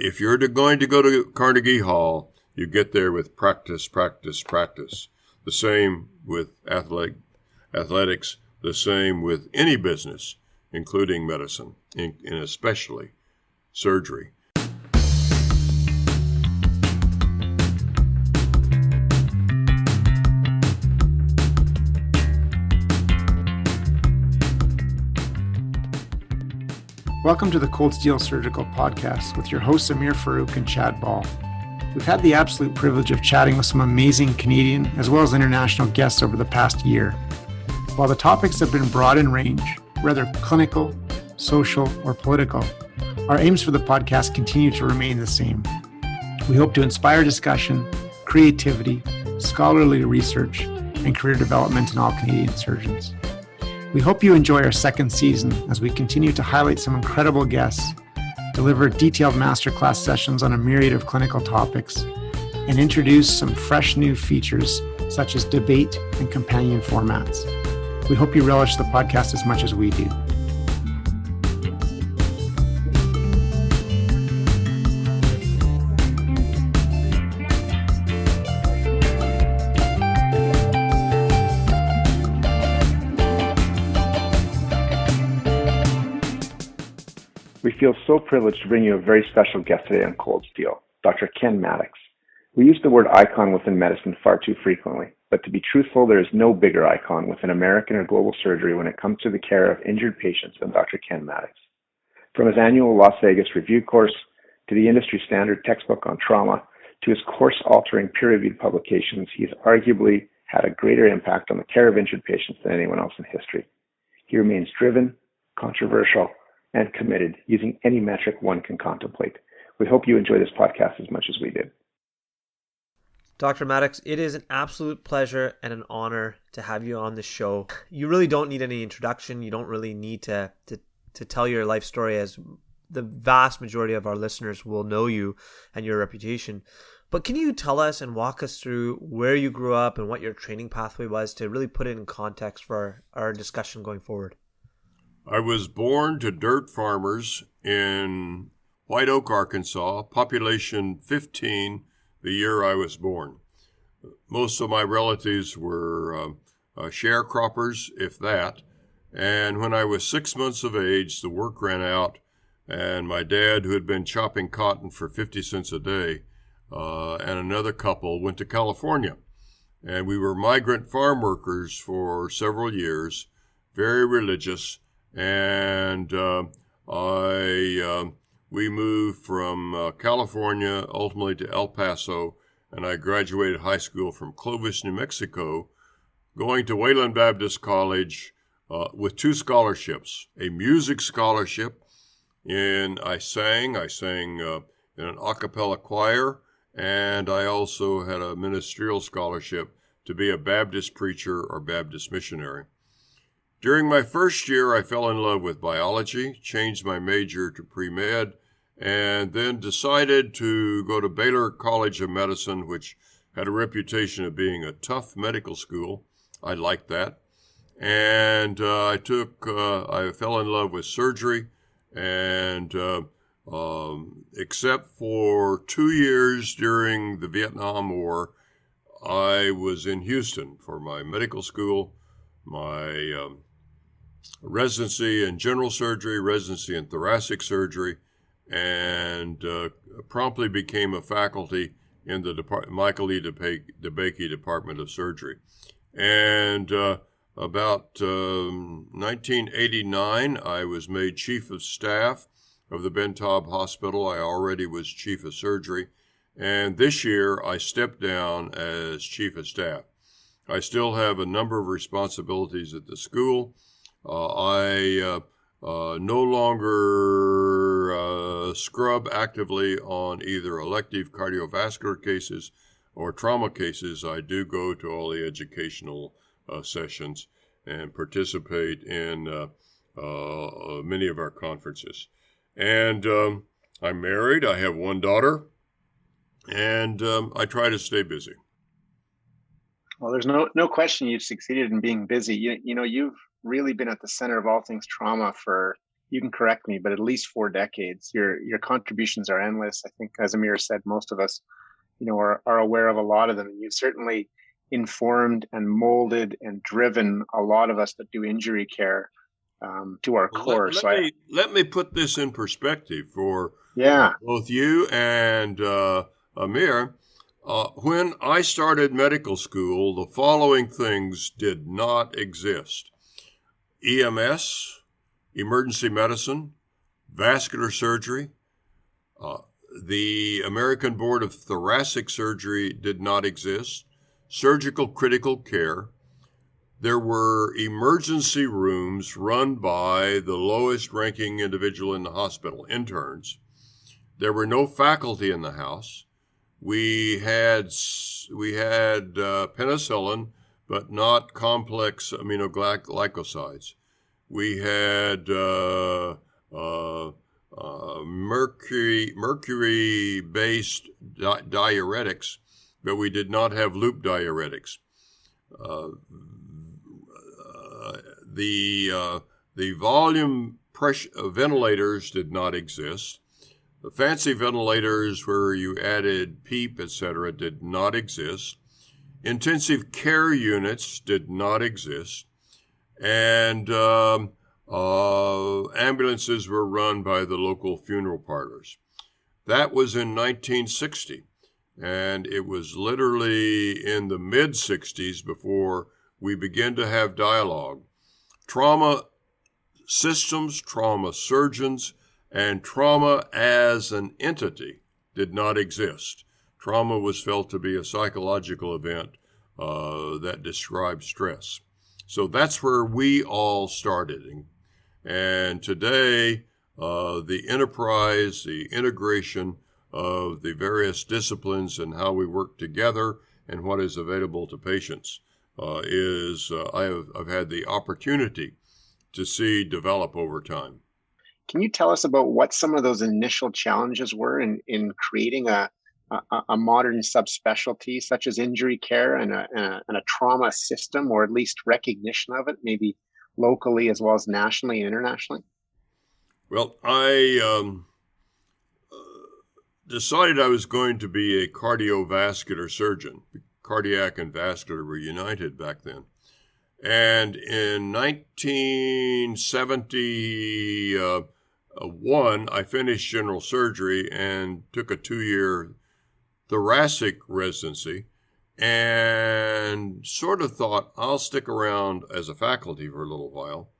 if you're going to go to Carnegie Hall, you get there with practice, practice, practice. The same with athletics, the same with any business, including medicine, and especially surgery. Welcome to the Cold Steel Surgical Podcast with your hosts Amir Farouk and Chad Ball. We've had the absolute privilege of chatting with some amazing Canadian as well as international guests over the past year. While the topics have been broad in range, whether clinical, social, or political, our aims for the podcast continue to remain the same. We hope to inspire discussion, creativity, scholarly research, and career development in all Canadian surgeons. We hope you enjoy our second season as we continue to highlight some incredible guests, deliver detailed masterclass sessions on a myriad of clinical topics, and introduce some fresh new features such as debate and companion formats. We hope you relish the podcast as much as we do. We feel so privileged to bring you a very special guest today on Cold Steel, Dr. Ken Mattox. We use the word icon within medicine far too frequently, but to be truthful, there is no bigger icon within American or global surgery when it comes to the care of injured patients than Dr. Ken Mattox. From his annual Las Vegas review course, to the industry standard textbook on trauma, to his course-altering peer-reviewed publications, he has arguably had a greater impact on the care of injured patients than anyone else in history. He remains driven, controversial, and committed using any metric one can contemplate. We hope you enjoy this podcast as much as we did. Dr. Mattox, it is an absolute pleasure and an honor to have you on the show. You really don't need any introduction. You don't really need to tell your life story, as the vast majority of our listeners will know you and your reputation. But can you tell us and walk us through where you grew up and what your training pathway was to really put it in context for our discussion going forward? I was born to dirt farmers in White Oak, Arkansas, population 15 the year I was born. Most of my relatives were sharecroppers, if that. And when I was 6 months of age, the work ran out, and my dad, who had been chopping cotton for 50 cents a day, and another couple went to California. And we were migrant farm workers for several years, very religious. And we moved from California ultimately to El Paso, and I graduated high school from Clovis, New Mexico, going to Wayland Baptist College with two scholarships: a music scholarship, I sang in an a cappella choir, and I also had a ministerial scholarship to be a Baptist preacher or Baptist missionary. During my first year, I fell in love with biology, changed my major to pre-med, and then decided to go to Baylor College of Medicine, which had a reputation of being a tough medical school. I liked that. And I fell in love with surgery, and except for 2 years during the Vietnam War, I was in Houston for my medical school, my residency in general surgery, residency in thoracic surgery, and promptly became a faculty in the Michael E. DeBakey Department of Surgery. And about 1989, I was made chief of staff of the Ben Taub Hospital. I already was chief of surgery. And this year, I stepped down as chief of staff. I still have a number of responsibilities at the school. I no longer scrub actively on either elective cardiovascular cases or trauma cases. I do go to all the educational sessions and participate in many of our conferences. And I'm married. I have one daughter, and I try to stay busy. Well, there's no question you've succeeded in being busy. You know, you've really been at the center of all things trauma for you can correct me, but at least 4 decades. Your contributions are endless. I think, as Amir said, most of us, are aware of a lot of them. And you've certainly informed and molded and driven a lot of us that do injury care to our core. Let me put this in perspective for Yeah. both you and Amir. When I started medical school, the following things did not exist: EMS, emergency medicine, vascular surgery. The American Board of Thoracic Surgery did not exist. Surgical critical care. There were emergency rooms run by the lowest ranking individual in the hospital, interns. There were no faculty in the house. We had penicillin, but not complex aminoglycosides. We had mercury-based diuretics, but we did not have loop diuretics. The volume pressure ventilators did not exist. The fancy ventilators where you added PEEP, etc., did not exist. Intensive care units did not exist. And ambulances were run by the local funeral parlors. That was in 1960. And it was literally in the mid-60s before we began to have dialogue. Trauma systems, trauma surgeons, and trauma as an entity did not exist. Trauma was felt to be a psychological event that describes stress. So that's where we all started. And today, the enterprise, the integration of the various disciplines and how we work together and what is available to patients I've had the opportunity to see develop over time. Can you tell us about what some of those initial challenges were in creating a modern subspecialty such as injury care and a trauma system, or at least recognition of it, maybe locally as well as nationally and internationally? Well, I decided I was going to be a cardiovascular surgeon. Cardiac and vascular were united back then. And in 1971, I finished general surgery and took a 2-year thoracic residency and sort of thought I'll stick around as a faculty for a little while.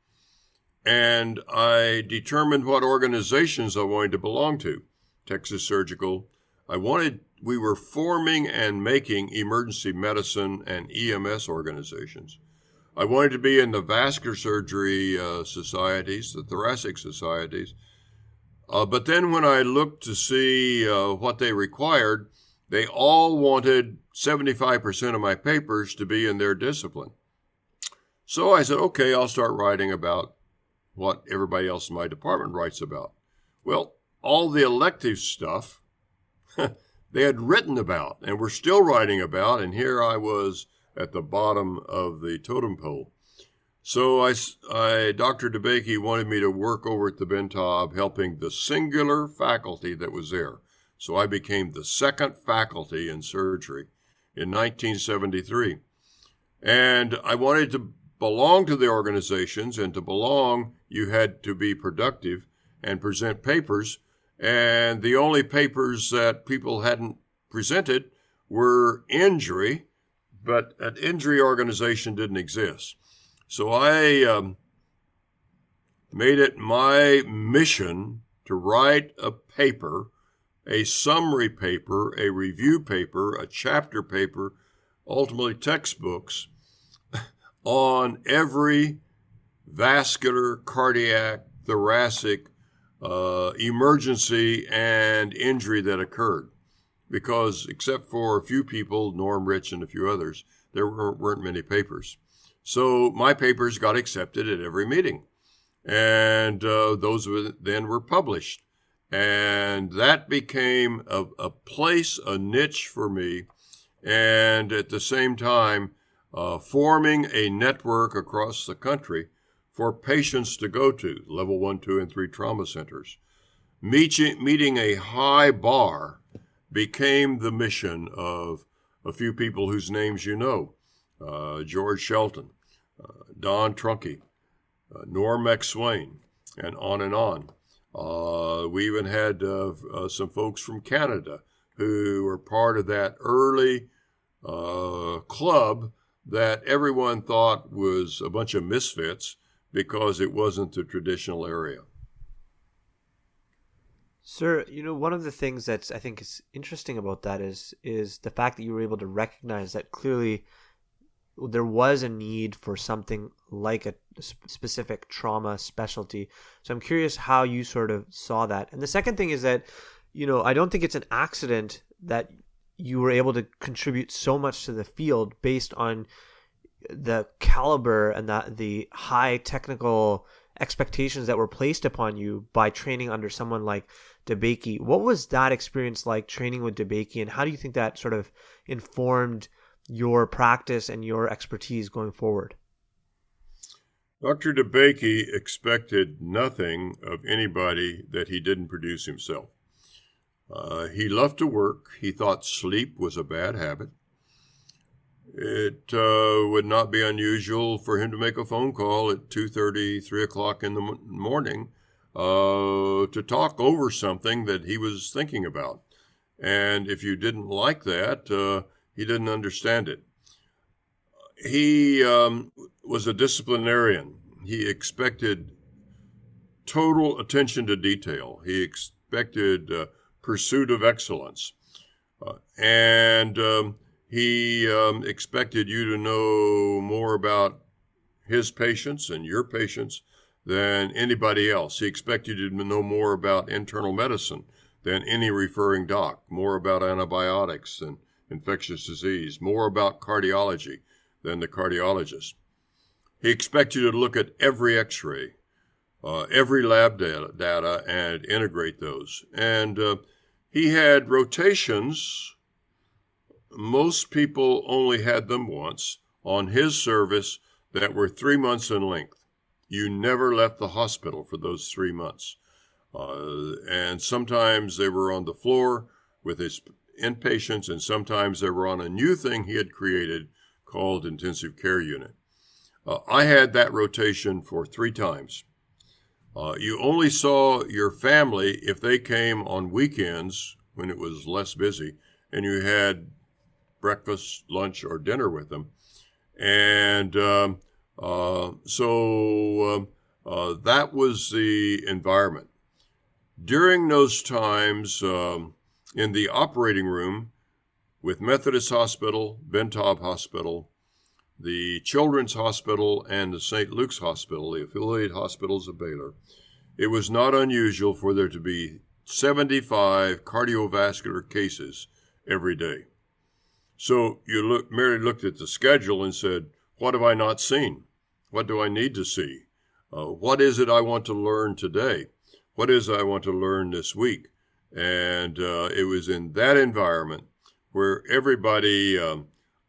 And I determined what organizations I wanted to belong to. Texas Surgical. We were forming and making emergency medicine and EMS organizations. I wanted to be in the vascular surgery societies, the thoracic societies. But then when I looked to see what they required, they all wanted 75% of my papers to be in their discipline. So I said, okay, I'll start writing about what everybody else in my department writes about. Well, all the elective stuff they had written about and were still writing about, and here I was at the bottom of the totem pole. So Dr. DeBakey wanted me to work over at the Ben Taub, helping the singular faculty that was there. So I became the second faculty in surgery in 1973. And I wanted to belong to the organizations, and to belong, you had to be productive and present papers. And the only papers that people hadn't presented were injury, but an injury organization didn't exist. So I made it my mission to write a paper, a summary paper, a review paper, a chapter paper, ultimately textbooks, on every vascular, cardiac, thoracic, emergency and injury that occurred. Because except for a few people, Norm Rich and a few others, there weren't many papers. So my papers got accepted at every meeting. And those then were published. And that became a place, a niche for me. And at the same time, forming a network across the country for patients to go to, level 1, 2, and 3 trauma centers. Meeting a high bar became the mission of a few people whose names you know, George Shelton, Don Trunke, Norm McSwain, and on and on. We even had some folks from Canada who were part of that early club that everyone thought was a bunch of misfits because it wasn't the traditional area. Sir, one of the things that's I think is interesting about that is the fact that you were able to recognize that clearly there was a need for something like a specific trauma specialty. So I'm curious how you sort of saw that. And the second thing is that, I don't think it's an accident that you were able to contribute so much to the field based on the caliber and the high technical expectations that were placed upon you by training under someone like DeBakey. What was that experience like, training with DeBakey, and how do you think that sort of informed your practice and your expertise going forward? Dr. DeBakey expected nothing of anybody that he didn't produce himself. He loved to work. He thought sleep was a bad habit. It would not be unusual for him to make a phone call at 2:30, 3 o'clock in the morning to talk over something that he was thinking about. And if you didn't like that, he didn't understand it. He was a disciplinarian. He expected total attention to detail. He expected pursuit of excellence. And he expected you to know more about his patients and your patients than anybody else. He expected you to know more about internal medicine than any referring doc, more about antibiotics and infectious disease, more about cardiology than the cardiologist. He expected you to look at every x-ray, every lab data and integrate those. And he had rotations. Most people only had them once on his service that were 3 months in length. You never left the hospital for those 3 months. And sometimes they were on the floor with his inpatients, and sometimes they were on a new thing he had created called intensive care unit. I had that rotation for 3 times. You only saw your family if they came on weekends when it was less busy, and you had breakfast, lunch, or dinner with them. And so that was the environment. During those times, in the operating room with Methodist Hospital, Ben Taub Hospital, the Children's Hospital, and the St. Luke's Hospital, the affiliated hospitals of Baylor, it was not unusual for there to be 75 cardiovascular cases every day. So you merely looked at the schedule and said, what have I not seen? What do I need to see? What is it I want to learn today? What is it I want to learn this week? And it was in that environment where everybody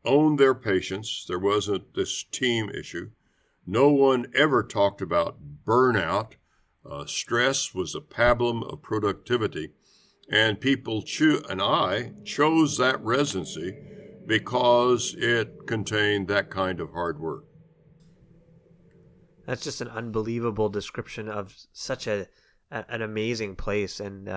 owned their patients. There wasn't this team issue. No one ever talked about burnout. Stress was a pablum of productivity. And people and I chose that residency because it contained that kind of hard work. That's just an unbelievable description of such an amazing place. And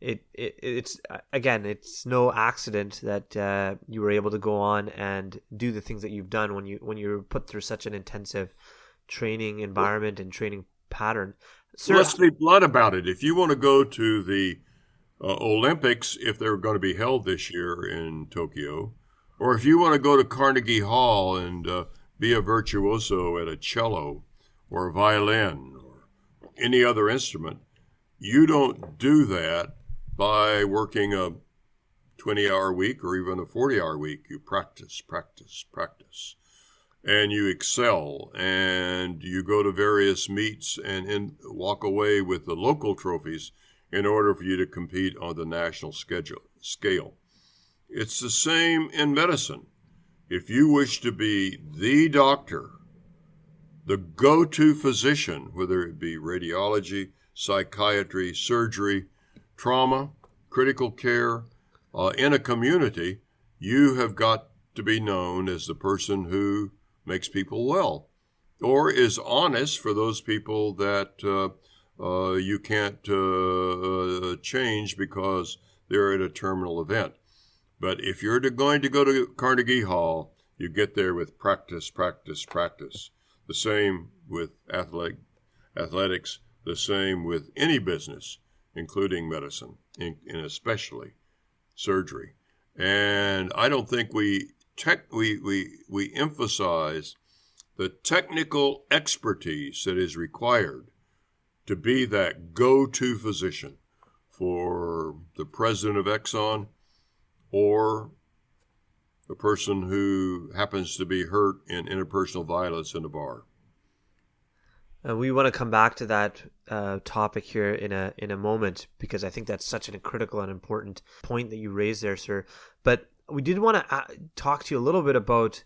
it's again, it's no accident that you were able to go on and do the things that you've done when you were put through such an intensive training environment and training pattern. Sir, let's be blunt about it. If you want to go to the Olympics, if they're going to be held this year in Tokyo, or if you want to go to Carnegie Hall and be a virtuoso at a cello or a violin or any other instrument, you don't do that by working a 20-hour week or even a 40-hour week. You practice, and you excel, and you go to various meets and walk away with the local trophies in order for you to compete on the national scale. It's the same in medicine. If you wish to be the doctor the go-to physician, whether it be radiology, psychiatry, surgery, trauma, critical care, in a community, you have got to be known as the person who makes people well, or is honest for those people that you can't change because they're at a terminal event. But if you're going to go to Carnegie Hall, you get there with practice, practice, practice. The same with athletics, the same with any business, including medicine, and especially surgery. And I don't think we emphasize the technical expertise that is required to be that go-to physician for the president of Exxon or the person who happens to be hurt in interpersonal violence in a bar. We want to come back to that topic here in a moment, because I think that's such a critical and important point that you raised there, sir. But we did want to talk to you a little bit about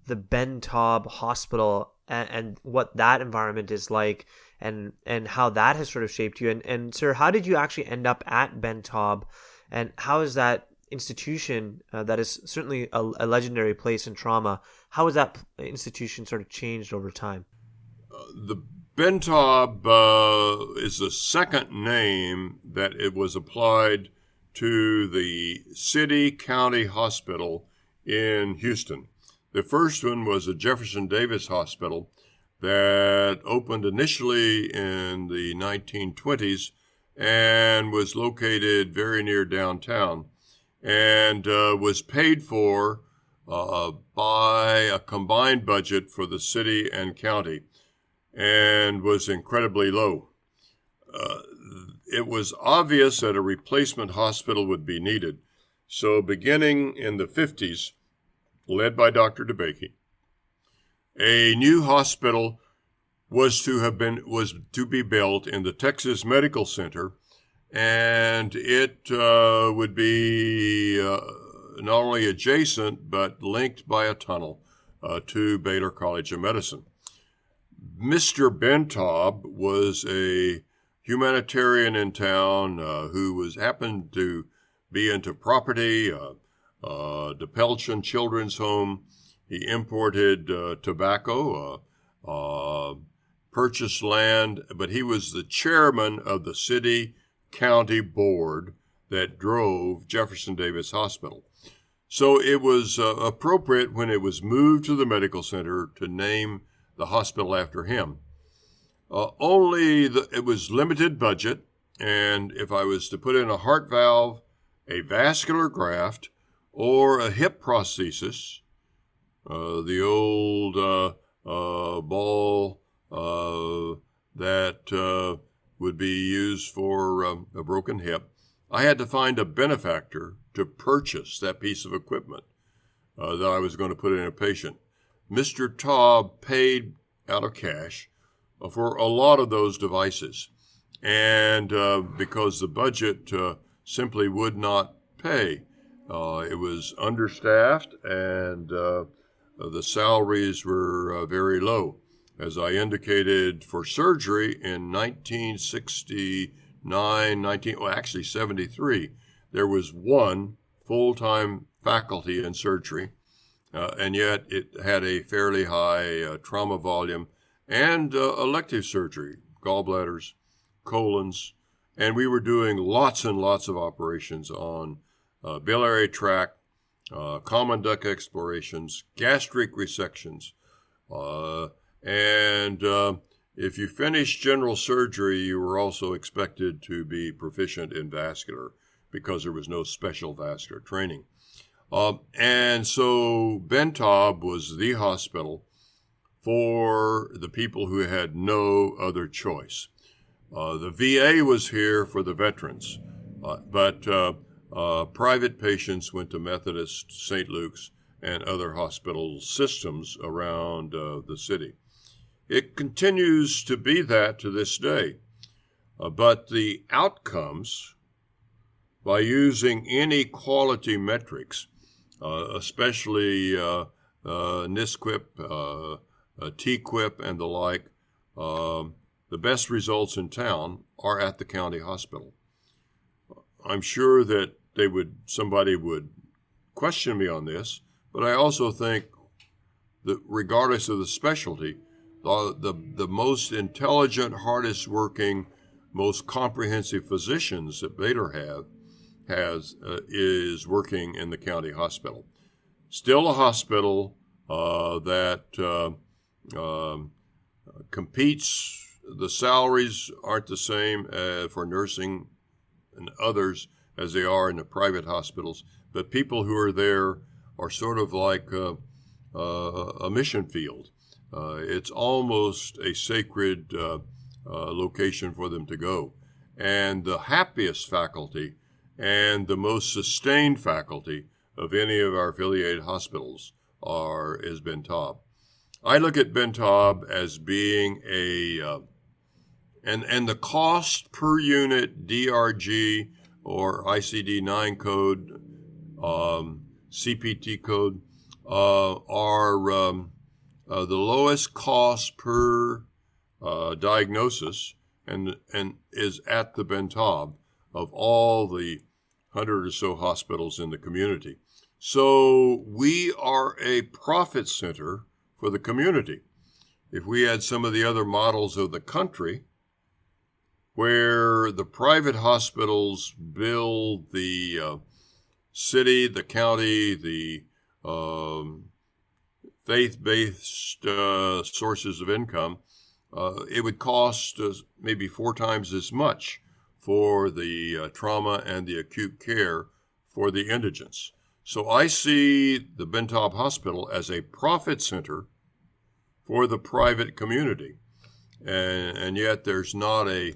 the Ben Taub Hospital and what that environment is like, and how that has sort of shaped you. And sir, how did you actually end up at Ben Taub, and how is that institution that is certainly a legendary place in trauma, how has that institution sort of changed over time? The Ben Taub is the second name that it was applied to the city-county hospital in Houston. The first one was the Jefferson Davis Hospital that opened initially in the 1920s and was located very near downtown, and was paid for by a combined budget for the city and county, and was incredibly low. It was obvious that a replacement hospital would be needed. So beginning in the 50s, led by Dr. DeBakey, a new hospital was to be built in the Texas Medical Center, and it would be not only adjacent but linked by a tunnel to Baylor College of Medicine. Mr. Ben Taub was a humanitarian in town who happened to be into property, DePelchin Children's Home. He imported tobacco, purchased land, but he was the chairman of the city-county board that drove Jefferson Davis Hospital. So it was appropriate when it was moved to the medical center to name the hospital after him. It was limited budget, and if I was to put in a heart valve, a vascular graft, or a hip prosthesis, the old ball that would be used for a broken hip, I had to find a benefactor to purchase that piece of equipment that I was going to put in a patient. Mr. Taub paid out of cash for a lot of those devices, and because the budget simply would not pay. It was understaffed, and the salaries were very low. As I indicated, for surgery in 73, there was one full-time faculty in surgery, and yet it had a fairly high trauma volume and elective surgery, gallbladders, colons, and we were doing lots and lots of operations on biliary tract, common duct explorations, gastric resections, and if you finished general surgery, you were also expected to be proficient in vascular because there was no special vascular training. And so Ben Taub was the hospital for the people who had no other choice. The VA was here for the veterans, but private patients went to Methodist, St. Luke's, and other hospital systems around the city. It continues to be that to this day, but the outcomes, by using inequality metrics, especially NSQIP, TQIP and the like, the best results in town are at the county hospital. I'm sure that somebody would question me on this, but I also think that regardless of the specialty, the most intelligent, hardest working, most comprehensive physicians that Baylor is working in the county hospital. Still a hospital that competes. The salaries aren't the same for nursing and others as they are in the private hospitals, but people who are there are sort of like a mission field. It's almost a sacred location for them to go. And the happiest faculty and the most sustained faculty of any of our affiliated hospitals is Ben Taub. I look at Ben Taub as being and the cost per unit DRG or ICD-9 code, CPT code, are the lowest cost per diagnosis and is at the Ben Taub of all the 100 or so hospitals in the community. So we are a profit center for the community. If we had some of the other models of the country where the private hospitals bill the city, the county, the faith-based sources of income, it would cost maybe 4 times as much for the trauma and the acute care for the indigents. So I see the Ben Taub Hospital as a profit center for the private community. And yet there's not a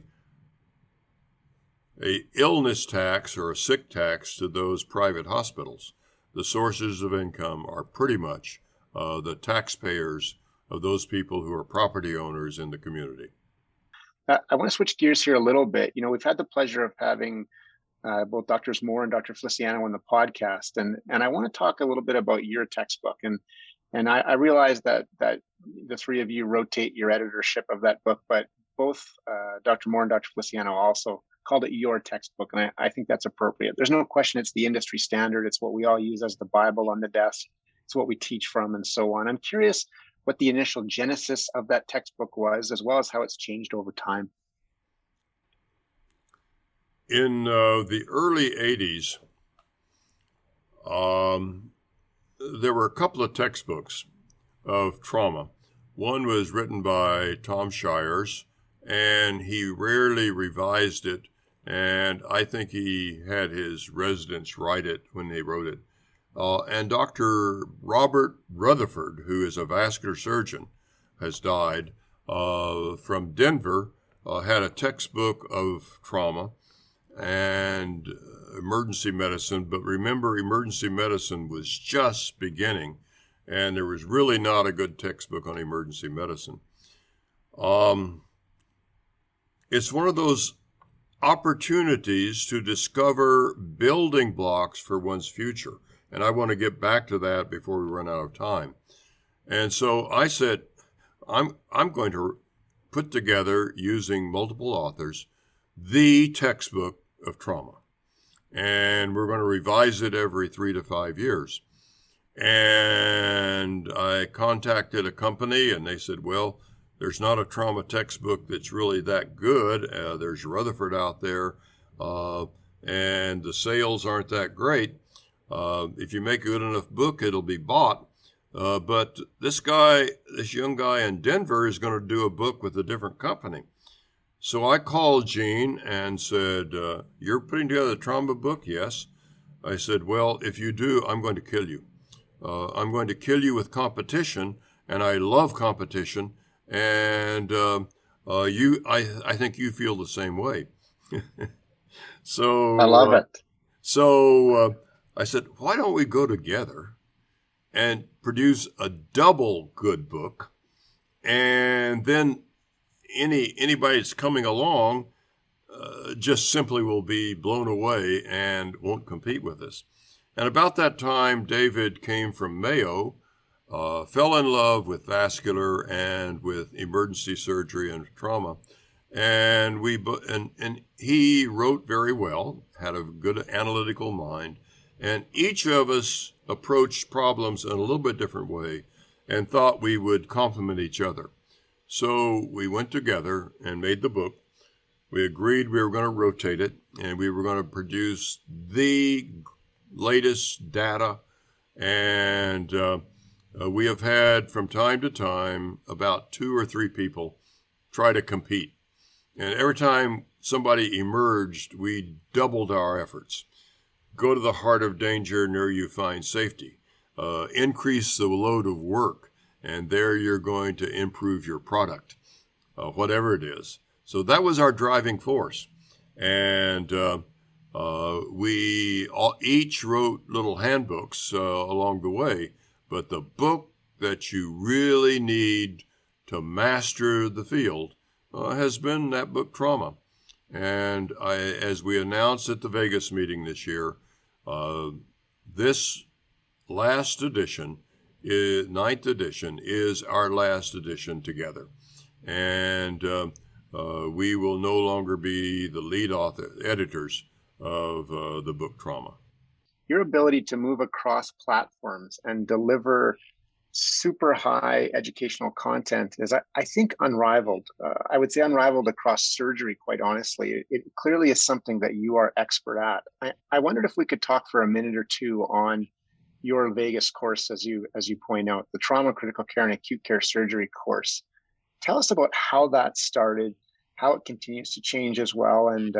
illness tax or a sick tax to those private hospitals. The sources of income are pretty much the taxpayers of those people who are property owners in the community. I want to switch gears here a little bit. We've had the pleasure of having both Drs. Moore and Dr. Feliciano on the podcast, and I want to talk a little bit about your textbook. And I realize that the three of you rotate your editorship of that book, but both Dr. Moore and Dr. Feliciano also called it your textbook, and I think that's appropriate. There's no question it's the industry standard. It's what we all use as the Bible on the desk. It's what we teach from and so on. I'm curious what the initial genesis of that textbook was, as well as how it's changed over time. In the early 80s, there were a couple of textbooks of trauma. One was written by Tom Shires, and he rarely revised it, and I think he had his residents write it when they wrote it. And Dr. Robert Rutherford, who is a vascular surgeon, has died, from Denver, had a textbook of trauma and emergency medicine. But remember, emergency medicine was just beginning, and there was really not a good textbook on emergency medicine. It's one of those opportunities to discover building blocks for one's future. And I want to get back to that before we run out of time. And so I said, I'm going to put together, using multiple authors, the textbook of trauma. And we're going to revise it every 3 to 5 years. And I contacted a company, and they said, well, there's not a trauma textbook that's really that good. There's Rutherford out there, and the sales aren't that great. If you make a good enough book, it'll be bought. But this young guy in Denver is going to do a book with a different company. So I called Gene and said, you're putting together a trauma book? Yes. I said, well, if you do, I'm going to kill you. I'm going to kill you with competition, and I love competition. And I think you feel the same way. So I love it. So I said, why don't we go together and produce a double good book, and then anybody that's coming along just simply will be blown away and won't compete with us. And about that time, David came from Mayo, fell in love with vascular and with emergency surgery and trauma. And he wrote very well, had a good analytical mind, and each of us approached problems in a little bit different way and thought we would complement each other. So we went together and made the book. We agreed we were going to rotate it, and we were going to produce the latest data. And we have had, from time to time, about 2 or 3 people try to compete. And every time somebody emerged, we doubled our efforts. Go to the heart of danger, and there you find safety. Increase the load of work, and there you're going to improve your product, whatever it is. So that was our driving force. And we each wrote little handbooks along the way. But the book that you really need to master the field has been that book, Trauma. And as we announced at the Vegas meeting this year, this last edition, 9th edition, is our last edition together. And we will no longer be the lead editors of the book Trauma. Your ability to move across platforms and deliver super high educational content is, I think, unrivaled. I would say unrivaled across surgery, quite honestly. It clearly is something that you are expert at. I wondered if we could talk for a minute or two on your Vegas course, as you point out, the Trauma, Critical Care, and Acute Care Surgery course. Tell us about how that started, how it continues to change as well. And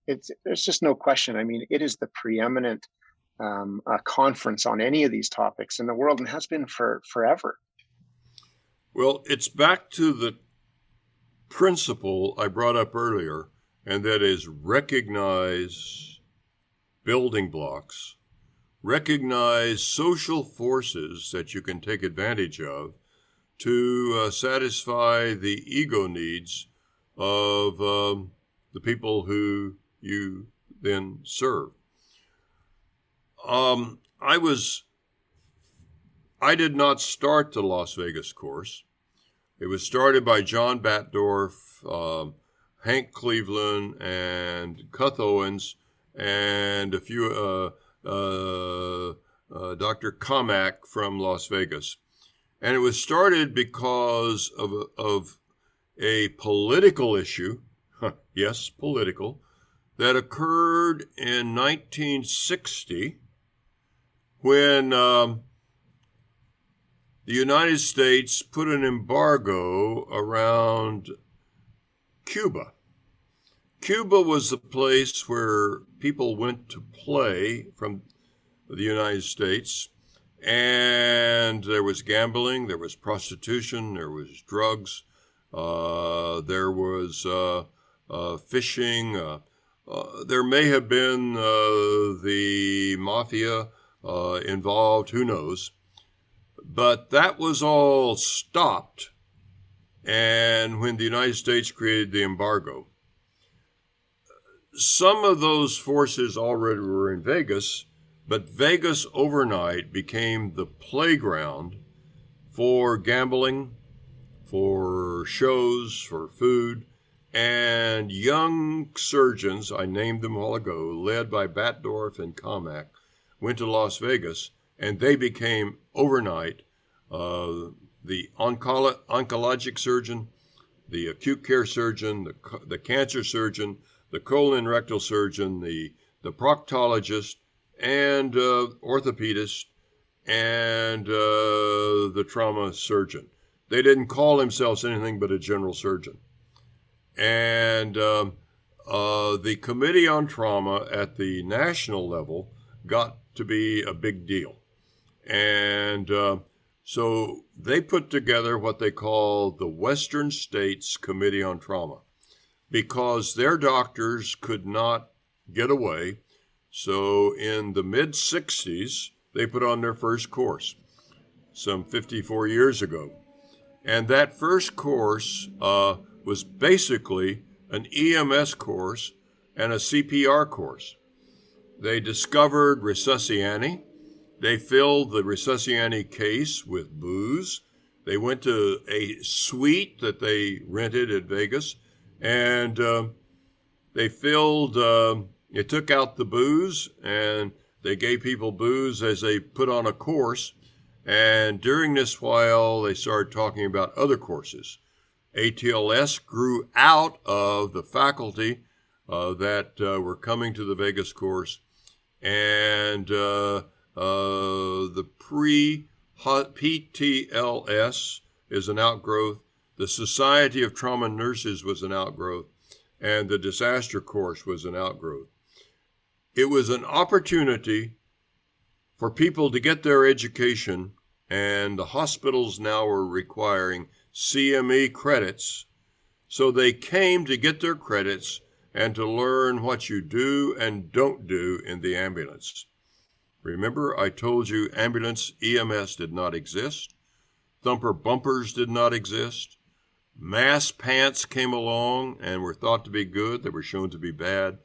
there's just no question. I mean, it is the preeminent conference on any of these topics in the world, and has been for forever. Well, it's back to the principle I brought up earlier, and that is recognize building blocks, recognize social forces that you can take advantage of to satisfy the ego needs of the people who you then serve. I did not start the Las Vegas course. It was started by John Batdorf, Hank Cleveland, and Cuth Owens, and a few, Dr. Kamak from Las Vegas. And it was started because of a political issue, yes, political, that occurred in 1960 when the United States put an embargo around Cuba. Cuba was the place where people went to play from the United States, and there was gambling, there was prostitution, there was drugs, there was fishing, there may have been the mafia involved, who knows. But that was all stopped, and when the United States created the embargo. Some of those forces already were in Vegas, but Vegas overnight became the playground for gambling, for shows, for food, and young surgeons, I named them a while ago, led by Batdorf and Kamak, went to Las Vegas, and they became overnight the oncologic surgeon, the acute care surgeon, the cancer surgeon, the colon and rectal surgeon, the proctologist, and orthopedist, and the trauma surgeon. They didn't call themselves anything but a general surgeon. And the Committee on Trauma at the national level got to be a big deal. And so they put together what they call the Western States Committee on Trauma, because their doctors could not get away. So in the mid-60s, they put on their first course, some 54 years ago. And that first course was basically an EMS course and a CPR course. They discovered resusciani. They filled the resuscitation case with booze. They went to a suite that they rented at Vegas, and they took out the booze, and they gave people booze as they put on a course. And during this while, they started talking about other courses. ATLS grew out of the faculty that were coming to the Vegas course, and the PTLS is an outgrowth. The Society of Trauma Nurses was an outgrowth, and the disaster course was an outgrowth. It was an opportunity for people to get their education, and the hospitals now were requiring CME credits. So they came to get their credits and to learn what you do and don't do in the ambulance. Remember, I told you ambulance EMS did not exist. Thumper bumpers did not exist. Mass pants came along and were thought to be good. They were shown to be bad.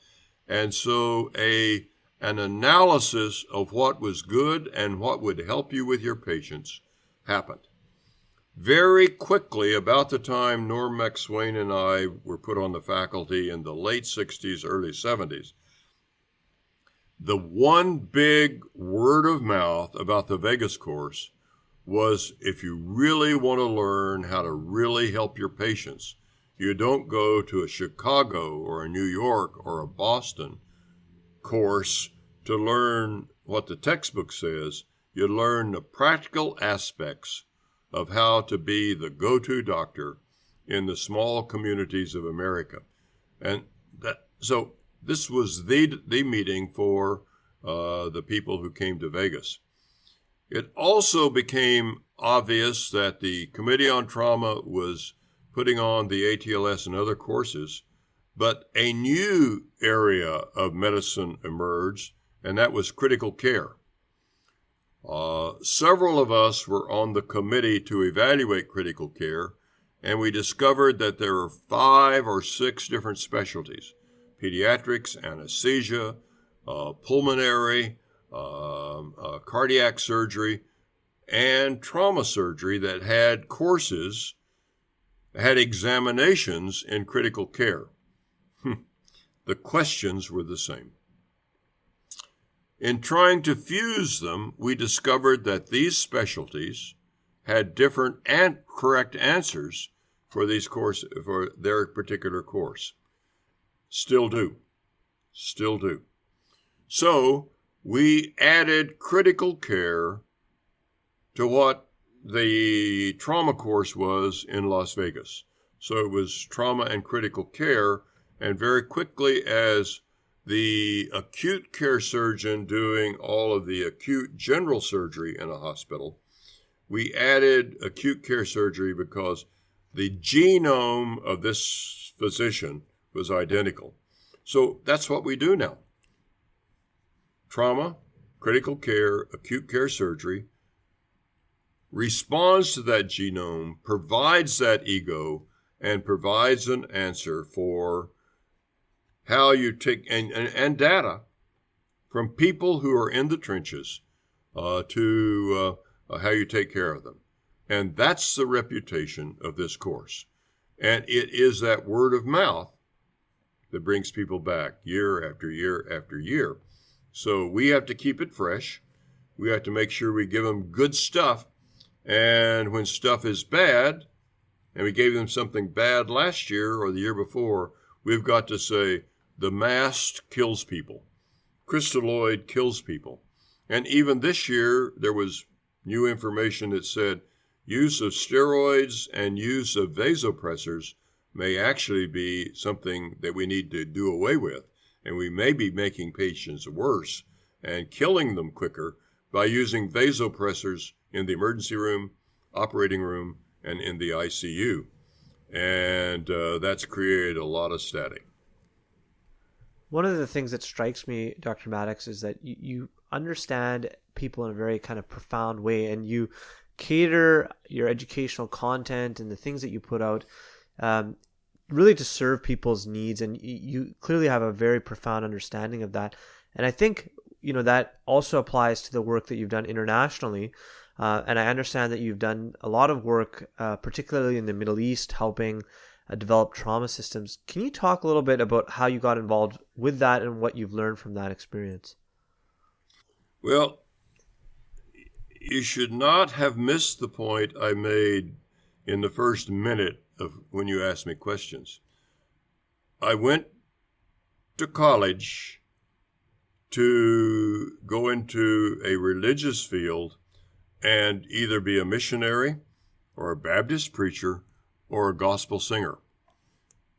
And so an analysis of what was good and what would help you with your patients happened. Very quickly, about the time Norm McSwain and I were put on the faculty in the late 60s, early 70s, the one big word of mouth about the Vegas course was, if you really want to learn how to really help your patients, you don't go to a Chicago or a New York or a Boston course to learn what the textbook says. You learn the practical aspects of how to be the go-to doctor in the small communities of America. And so this was the meeting for the people who came to Vegas. It also became obvious that the Committee on Trauma was putting on the ATLS and other courses, but a new area of medicine emerged, and that was critical care. Several of us were on the committee to evaluate critical care, and we discovered that there are 5 or 6 different specialties: pediatrics, anesthesia, pulmonary, cardiac surgery, and trauma surgery that had courses, had examinations in critical care. The questions were the same. In trying to fuse them, we discovered that these specialties had different and correct answers for these courses, for their particular course. Still do. So we added critical care to what the trauma course was in Las Vegas. So it was trauma and critical care, and very quickly, as the acute care surgeon doing all of the acute general surgery in a hospital, we added acute care surgery because the genome of this physician was identical. So that's what we do now. Trauma, critical care, acute care surgery responds to that genome, provides that ego, and provides an answer for how you take, and data from people who are in the trenches to how you take care of them. And that's the reputation of this course. And it is that word of mouth that brings people back year after year after year. So we have to keep it fresh. We have to make sure we give them good stuff. And when stuff is bad, and we gave them something bad last year or the year before, we've got to say, the mast kills people. Crystalloid kills people. And even this year, there was new information that said use of steroids and use of vasopressors may actually be something that we need to do away with. And we may be making patients worse and killing them quicker by using vasopressors in the emergency room, operating room, and in the ICU. And that's created a lot of static. One of the things that strikes me, Dr. Mattox, is that you understand people in a very kind of profound way, and you cater your educational content and the things that you put out really to serve people's needs, and you clearly have a very profound understanding of that. And I think that also applies to the work that you've done internationally. And I understand that you've done a lot of work, particularly in the Middle East, helping develop trauma systems. Can you talk a little bit about how you got involved with that and what you've learned from that experience? Well, you should not have missed the point I made in the first minute of when you asked me questions. I went to college to go into a religious field and either be a missionary or a Baptist preacher or a gospel singer.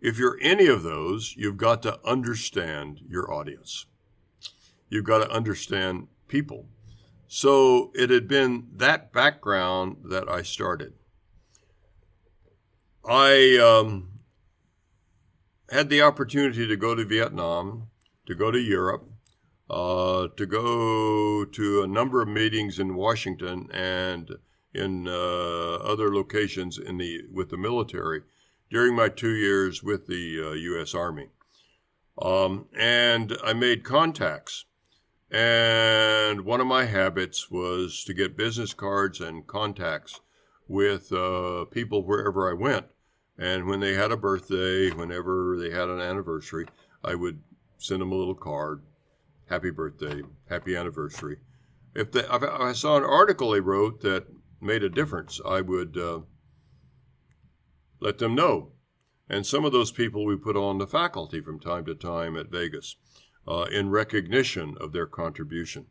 If you're any of those, you've got to understand your audience. You've got to understand people. So it had been that background that I started. I had the opportunity to go to Vietnam, to go to Europe, to go to a number of meetings in Washington and in other locations with the military during my 2 years with the U.S. Army. And I made contacts. And one of my habits was to get business cards and contacts with people wherever I went. And when they had a birthday, whenever they had an anniversary, I would send them a little card. Happy birthday, happy anniversary. If I saw an article they wrote that made a difference, I would let them know. And some of those people we put on the faculty from time to time at Vegas in recognition of their contribution.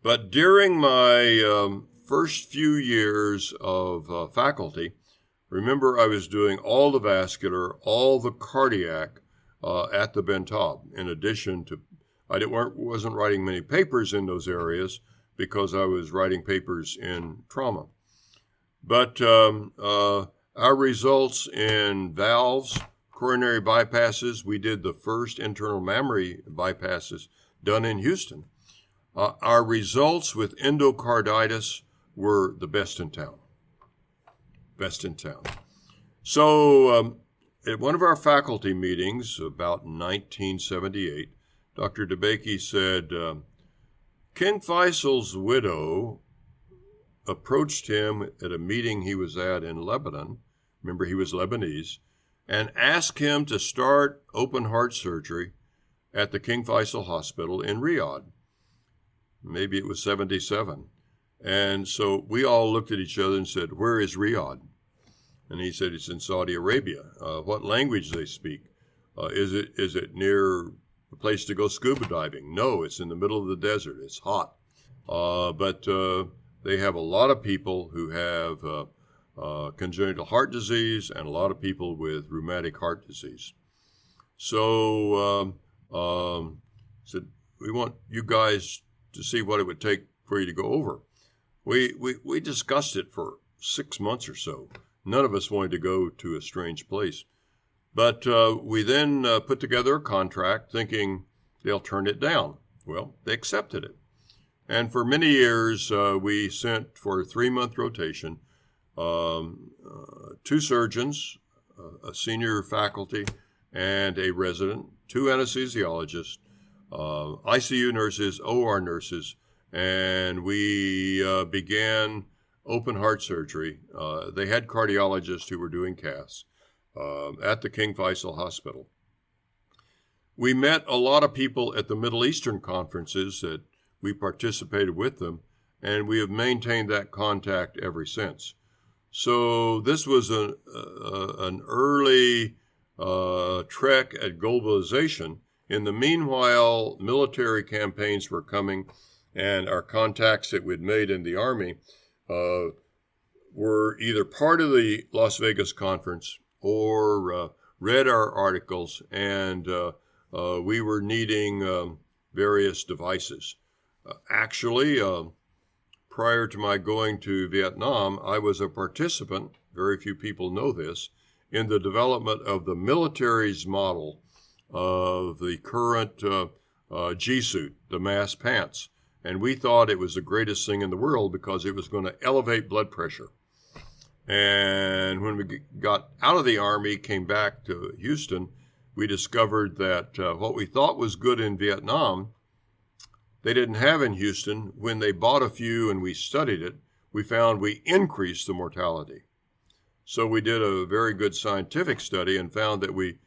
But during my first few years of faculty, remember I was doing all the vascular, all the cardiac at the Ben Taub, in addition to I wasn't writing many papers in those areas because I was writing papers in trauma. But our results in valves, coronary bypasses, we did the first internal mammary bypasses done in Houston. Our results with endocarditis were the best in town. Best in town. So at one of our faculty meetings about 1978, Dr. DeBakey said, King Faisal's widow approached him at a meeting he was at in Lebanon, remember he was Lebanese, and asked him to start open heart surgery at the King Faisal Hospital in Riyadh. Maybe it was 77. And so we all looked at each other and said, where is Riyadh? And he said, it's in Saudi Arabia. What language do they speak? Is it near a place to go scuba diving? No, it's in the middle of the desert. It's hot. But they have a lot of people who have congenital heart disease and a lot of people with rheumatic heart disease. So said, we want you guys to see what it would take for you to go over. We discussed it for 6 months or so. None of us wanted to go to a strange place. But we then put together a contract thinking they'll turn it down. Well, they accepted it. And for many years, we sent for a 3-month rotation 2 surgeons, a senior faculty, and a resident, 2 anesthesiologists, ICU nurses, OR nurses, and we began open heart surgery. They had cardiologists who were doing caths at the King Faisal Hospital. We met a lot of people at the Middle Eastern conferences that we participated with them, and we have maintained that contact ever since. So this was an early trek at globalization. In the meanwhile, military campaigns were coming, and our contacts that we'd made in the Army were either part of the Las Vegas conference or read our articles, and we were needing various devices. Actually, prior to my going to Vietnam, I was a participant, very few people know this, in the development of the military's model of the current G-suit, the mask pants. And we thought it was the greatest thing in the world because it was going to elevate blood pressure. And when we got out of the Army, came back to Houston, we discovered that what we thought was good in Vietnam they didn't have in Houston. When they bought a few and we studied it, we found we increased the mortality. So we did a very good scientific study and found that we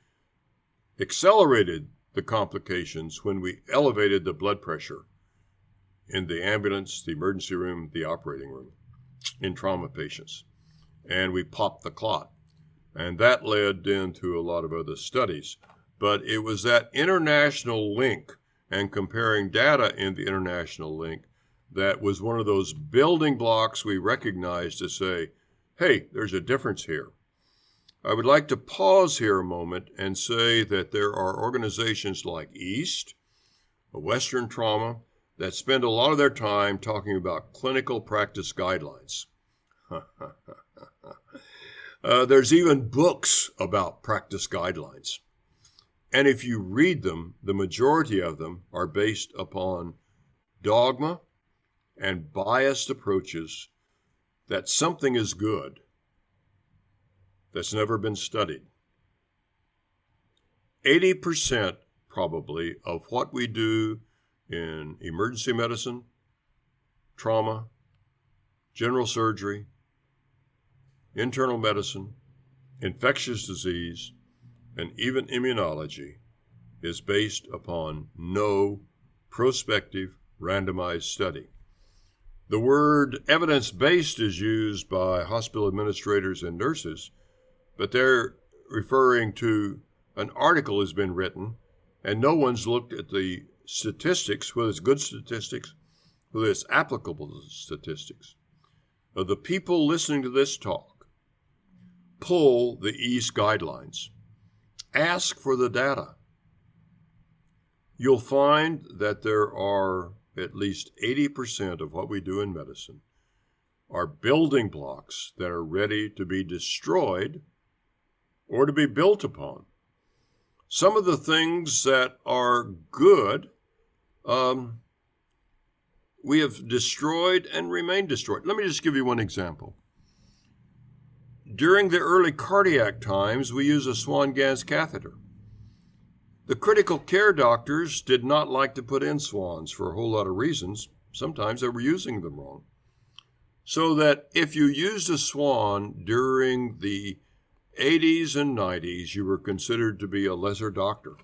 accelerated the complications when we elevated the blood pressure in the ambulance, the emergency room, the operating room in trauma patients. And we popped the clot. And that led into a lot of other studies. But it was that international link and comparing data in the international link that was one of those building blocks we recognized to say, hey, there's a difference here. I would like to pause here a moment and say that there are organizations like EAST, Western Trauma, that spend a lot of their time talking about clinical practice guidelines. There's even books about practice guidelines. And if you read them, the majority of them are based upon dogma and biased approaches that something is good that's never been studied. 80% probably of what we do in emergency medicine, trauma, general surgery, internal medicine, infectious disease, and even immunology is based upon no prospective randomized study. The word evidence-based is used by hospital administrators and nurses, but they're referring to an article has been written and no one's looked at the statistics, whether it's good statistics, whether it's applicable statistics. Of the people listening to this talk, pull the EAST guidelines. Ask for the data. You'll find that there are at least 80% of what we do in medicine are building blocks that are ready to be destroyed or to be built upon. Some of the things that are good, we have destroyed and remain destroyed. Let me just give you one example. During the early cardiac times, we used a Swan-Ganz catheter. The critical care doctors did not like to put in swans for a whole lot of reasons. Sometimes they were using them wrong. So that if you used a swan during the 80s and 90s, you were considered to be a lesser doctor.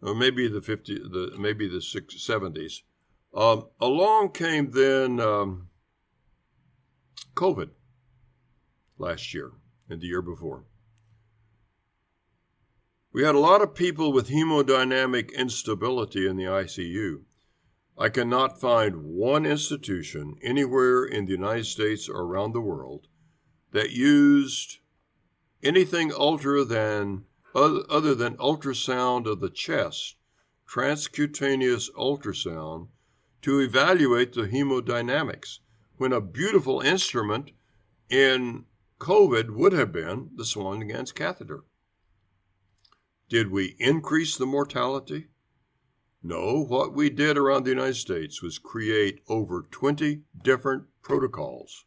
Or maybe the 70s. Along came then COVID last year and the year before. We had a lot of people with hemodynamic instability in the ICU. I cannot find one institution anywhere in the United States or around the world that used anything other than ultrasound of the chest, transcutaneous ultrasound, to evaluate the hemodynamics, when a beautiful instrument in COVID would have been the Swan-Ganz catheter. Did we increase the mortality? No, what we did around the United States was create over 20 different protocols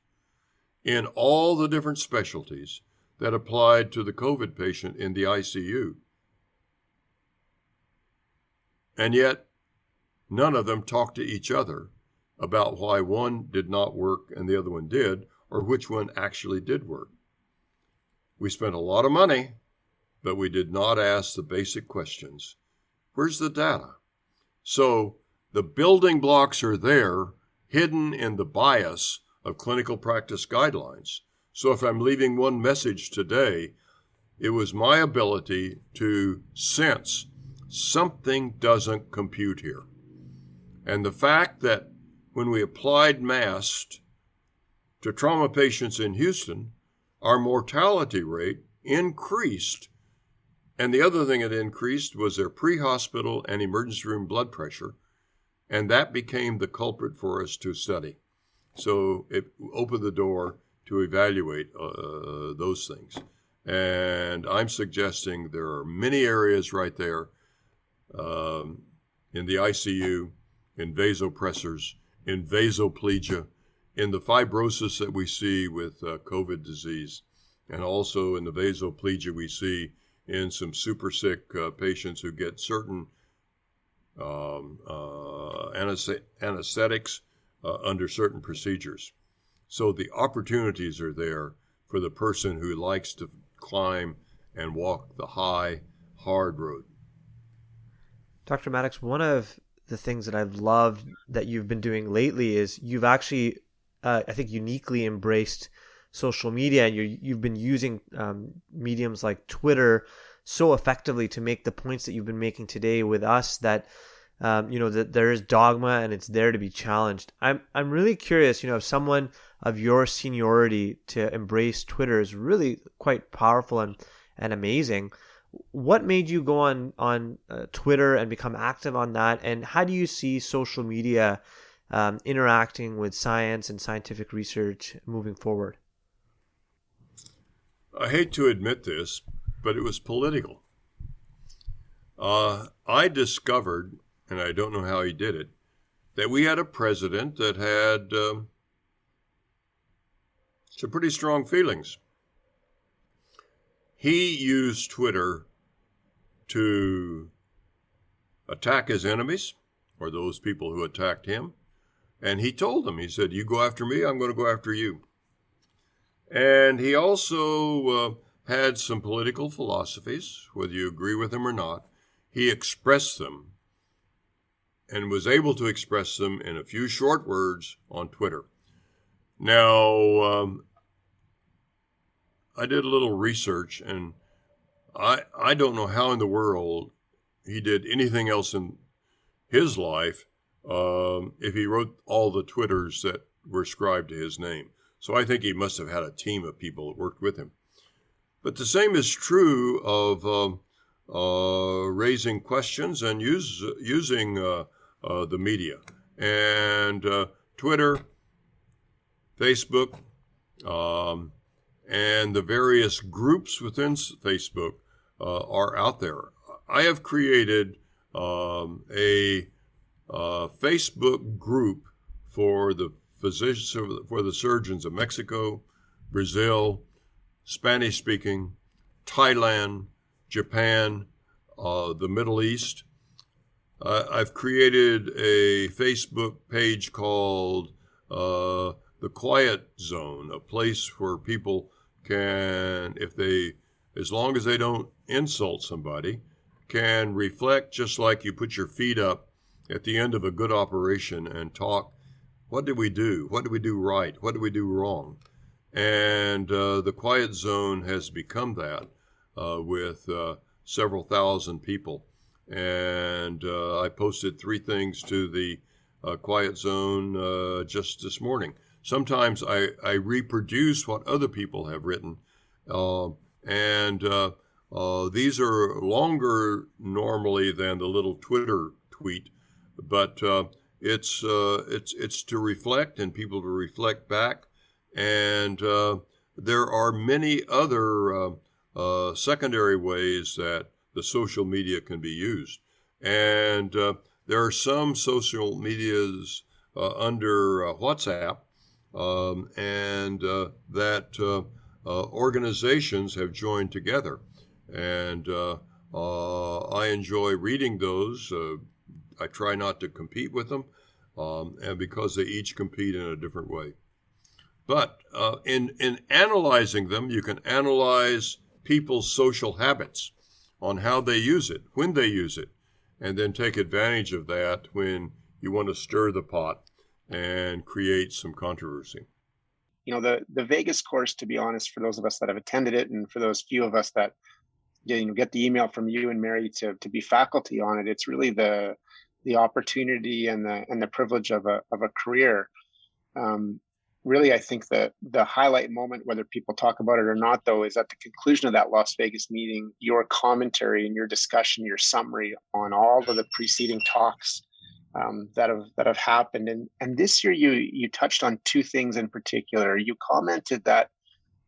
in all the different specialties that applied to the COVID patient in the ICU. And yet, none of them talked to each other about why one did not work and the other one did, or which one actually did work. We spent a lot of money, but we did not ask the basic questions. Where's the data? So the building blocks are there, hidden in the bias of clinical practice guidelines. So if I'm leaving one message today, it was my ability to sense something doesn't compute here. And the fact that when we applied masks to trauma patients in Houston, our mortality rate increased. And the other thing that increased was their pre-hospital and emergency room blood pressure. And that became the culprit for us to study. So it opened the door to evaluate those things. And I'm suggesting there are many areas right there in the ICU, in vasopressors, in vasoplegia, in the fibrosis that we see with COVID disease, and also in the vasoplegia we see in some super sick patients who get certain anesthetics under certain procedures. So the opportunities are there for the person who likes to climb and walk the high, hard road. Dr. Mattox, one of the things that I've loved that you've been doing lately is you've actually, I think, uniquely embraced social media, and you've been using mediums like Twitter so effectively to make the points that you've been making today with us, that that there is dogma and it's there to be challenged. I'm really curious, if someone of your seniority to embrace Twitter is really quite powerful and amazing. What made you go on Twitter and become active on that? And how do you see social media interacting with science and scientific research moving forward? I hate to admit this, but it was political. I discovered, and I don't know how he did it, that we had a president that had some pretty strong feelings. He used Twitter to attack his enemies, or those people who attacked him. And he told them, he said, "You go after me, I'm going to go after you." And he also had some political philosophies, whether you agree with them or not. He expressed them and was able to express them in a few short words on Twitter. Now, I did a little research, and I don't know how in the world he did anything else in his life if he wrote all the Twitters that were ascribed to his name. So I think he must have had a team of people that worked with him. But the same is true of raising questions and using the media. And Twitter, Facebook, and the various groups within Facebook are out there. I have created a Facebook group for the physicians, for the surgeons of Mexico, Brazil, Spanish-speaking, Thailand, Japan, the Middle East. I've created a Facebook page called The Quiet Zone, a place where people can, as long as they don't insult somebody, can reflect, just like you put your feet up at the end of a good operation and talk. What did we do? What did we do right? What did we do wrong? And the Quiet Zone has become that with several thousand people. And I posted 3 things to the Quiet Zone just this morning. Sometimes I reproduce what other people have written, and these are longer normally than the little Twitter tweet, but it's to reflect and people to reflect back, and there are many other secondary ways that the social media can be used, and there are some social medias under WhatsApp. And that organizations have joined together, and I enjoy reading those. I try not to compete with them, and because they each compete in a different way. But in analyzing them, you can analyze people's social habits on how they use it, when they use it, and then take advantage of that when you want to stir the pot and create some controversy. The Vegas course, to be honest, for those of us that have attended it, and for those few of us that get the email from you and Mary to be faculty on it, it's really the opportunity and the privilege of a career. Really, I think that the highlight moment, whether people talk about it or not, though, is at the conclusion of that Las Vegas meeting, your commentary and your discussion, your summary on all of the preceding talks that have happened. And this year you touched on 2 things in particular. You commented that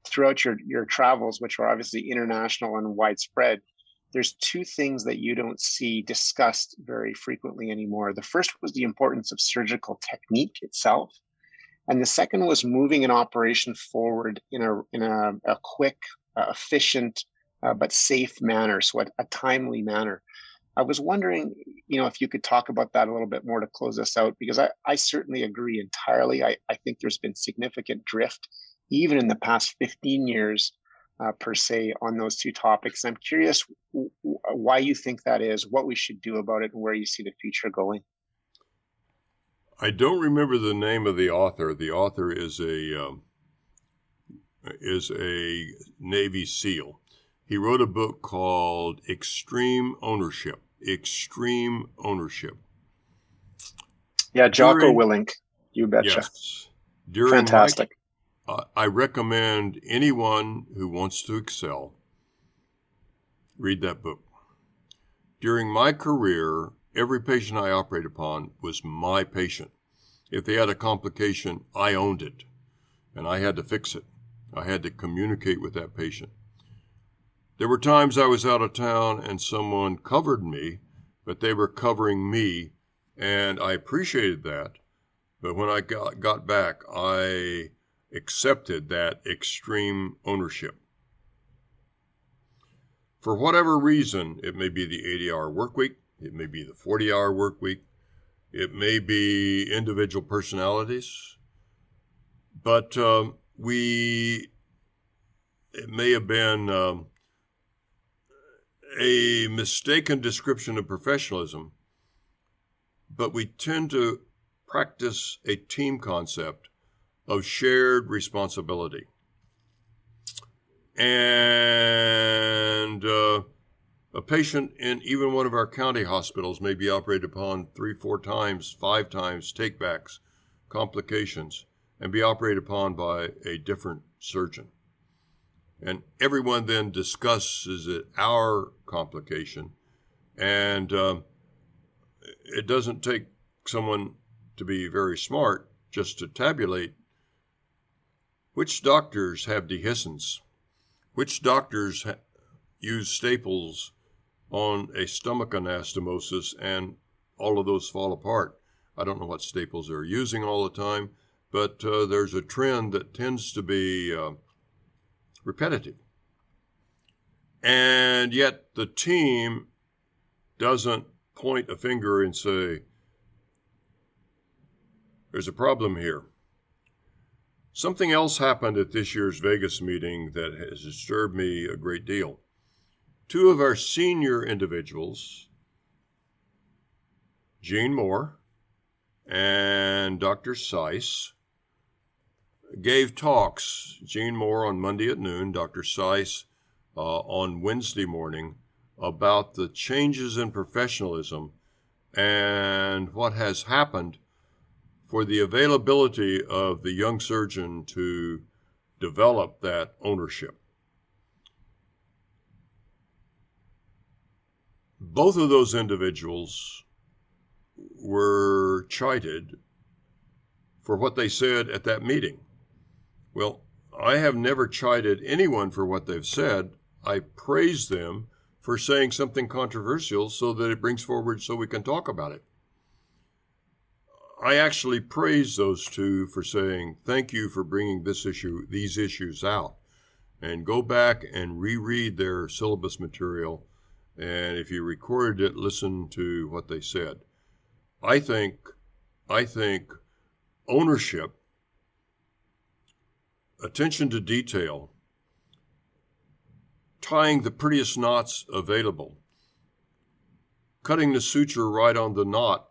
throughout your travels, which are obviously international and widespread, there's 2 things that you don't see discussed very frequently anymore. The first was the importance of surgical technique itself. And the second was moving an operation forward in a quick, efficient, but safe manner, so a timely manner. I was wondering, if you could talk about that a little bit more to close us out, because I certainly agree entirely. I think there's been significant drift, even in the past 15 years, per se, on those two topics. I'm curious why you think that is, what we should do about it, and where you see the future going. I don't remember the name of the author. The author is a Navy SEAL. He wrote a book called Extreme Ownership. Extreme Ownership. Yeah, Jocko Willink. You betcha. Yes. Fantastic. I recommend anyone who wants to excel read that book. During my career, every patient I operated upon was my patient. If they had a complication, I owned it, and I had to fix it. I had to communicate with that patient. There were times I was out of town and someone covered me, but they were covering me, and I appreciated that. But when I got back, I accepted that extreme ownership. For whatever reason, it may be the 80-hour work week, it may be the 40-hour work week, it may be individual personalities, but it may have been a mistaken description of professionalism, but we tend to practice a team concept of shared responsibility. And a patient in even one of our county hospitals may be operated upon 3, 4 times, 5 times, takebacks, complications, and be operated upon by a different surgeon. And everyone then discusses our complication. And it doesn't take someone to be very smart just to tabulate which doctors have dehiscence, which doctors use staples on a stomach anastomosis, and all of those fall apart. I don't know what staples they're using all the time, but there's a trend that tends to be repetitive. And yet the team doesn't point a finger and say, there's a problem here. Something else happened at this year's Vegas meeting that has disturbed me a great deal. 2 of our senior individuals, Gene Moore and Dr. Seiss, gave talks. Gene Moore on Monday at noon, Dr. Seiss on Wednesday morning, about the changes in professionalism and what has happened for the availability of the young surgeon to develop that ownership. Both of those individuals were chided for what they said at that meeting. Well, I have never chided anyone for what they've said. I praise them for saying something controversial so that it brings forward so we can talk about it. I actually praise those 2 for saying, thank you for bringing these issues out. And go back and reread their syllabus material. And if you recorded it, listen to what they said. I think ownership, attention to detail, tying the prettiest knots available, cutting the suture right on the knot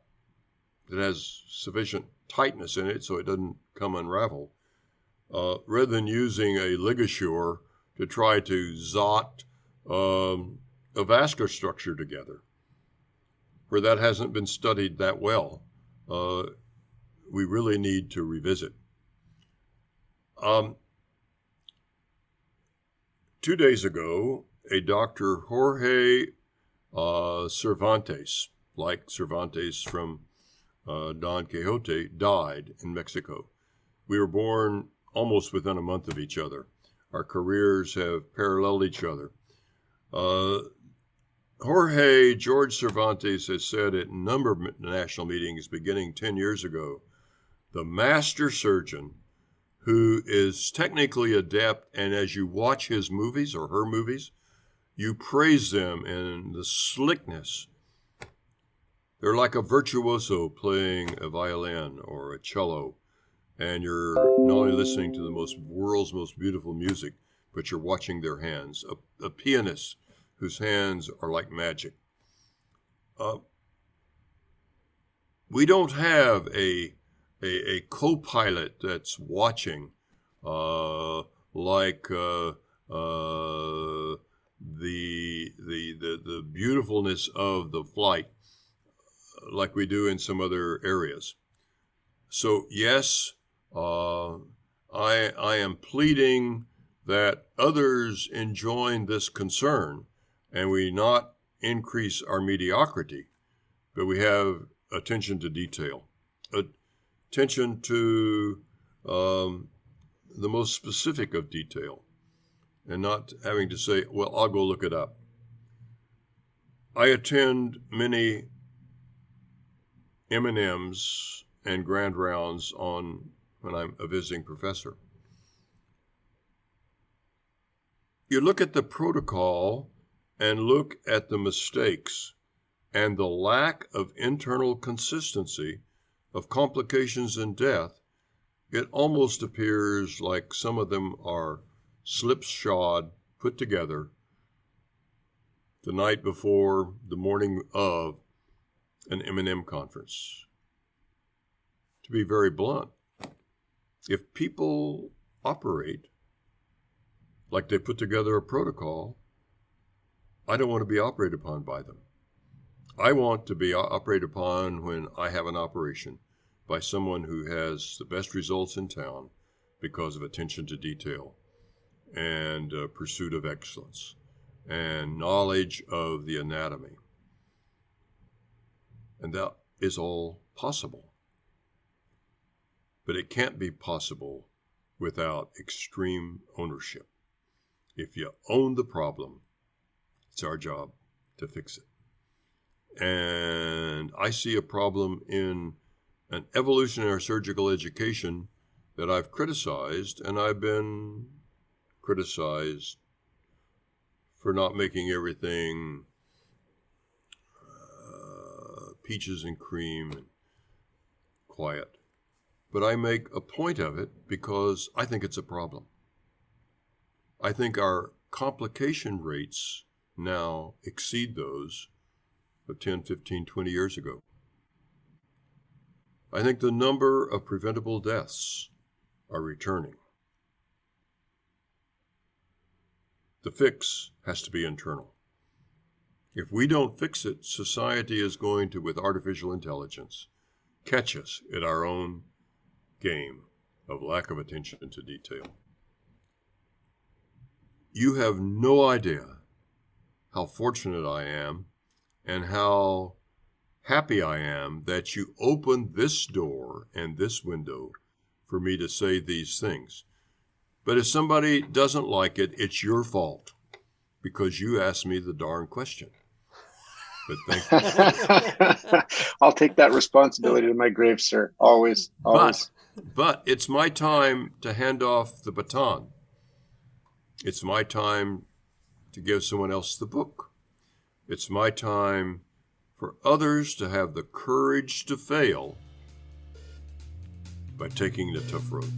that has sufficient tightness in it so it doesn't come unravel, rather than using a ligature to try to zot a vascular structure together, where that hasn't been studied that well. We really need to revisit. 2 days ago, a Dr. Jorge Cervantes, like Cervantes from Don Quixote, died in Mexico. We were born almost within a month of each other. Our careers have paralleled each other. George Cervantes has said at a number of national meetings beginning 10 years ago, the master surgeon who is technically adept, and as you watch his movies or her movies, you praise them in the slickness They're like a virtuoso playing a violin or a cello, and you're not only listening to the world's most beautiful music, but you're watching their hands. A pianist whose hands are like magic. We don't have a co-pilot that's watching like the beautifulness of the flight like we do in some other areas. So yes, I am pleading that others enjoin this concern and we not increase our mediocrity, but we have attention to detail, attention to the most specific of detail, and not having to say, well, I'll go look it up. I attend many M&Ms and grand rounds when I'm a visiting professor. You look at the protocol and look at the mistakes and the lack of internal consistency of complications and death. It almost appears like some of them are slipshod, put together the night before, the morning of an M&M conference. To be very blunt, if people operate like they put together a protocol, I don't want to be operated upon by them. I want to be operated upon when I have an operation by someone who has the best results in town because of attention to detail and pursuit of excellence and knowledge of the anatomy. And that is all possible. But it can't be possible without extreme ownership. If you own the problem, it's our job to fix it. And I see a problem in an evolution in our surgical education that I've criticized, and I've been criticized for not making everything peaches and cream and quiet. But I make a point of it because I think it's a problem. I think our complication rates now exceed those of 10, 15, 20 years ago. I think the number of preventable deaths are returning. The fix has to be internal. If we don't fix it, society is going to, with artificial intelligence, catch us at our own game of lack of attention to detail. You have no idea how fortunate I am and how happy I am that you opened this door and this window for me to say these things. But if somebody doesn't like it, it's your fault because you asked me the darn question. But thank you. I'll take that responsibility to my grave, sir. Always. But it's my time to hand off the baton. It's my time to give someone else the book. It's my time for others to have the courage to fail by taking the tough road.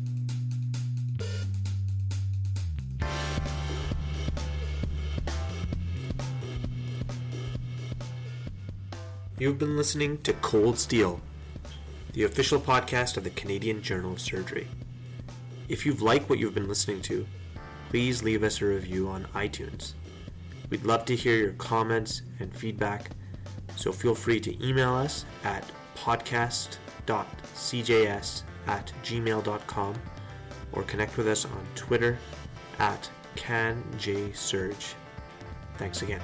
You've been listening to Cold Steel, the official podcast of the Canadian Journal of Surgery. If you've liked what you've been listening to, please leave us a review on iTunes. We'd love to hear your comments and feedback, so feel free to email us at podcast.cjs@gmail.com or connect with us on Twitter @CanJSurge. Thanks again.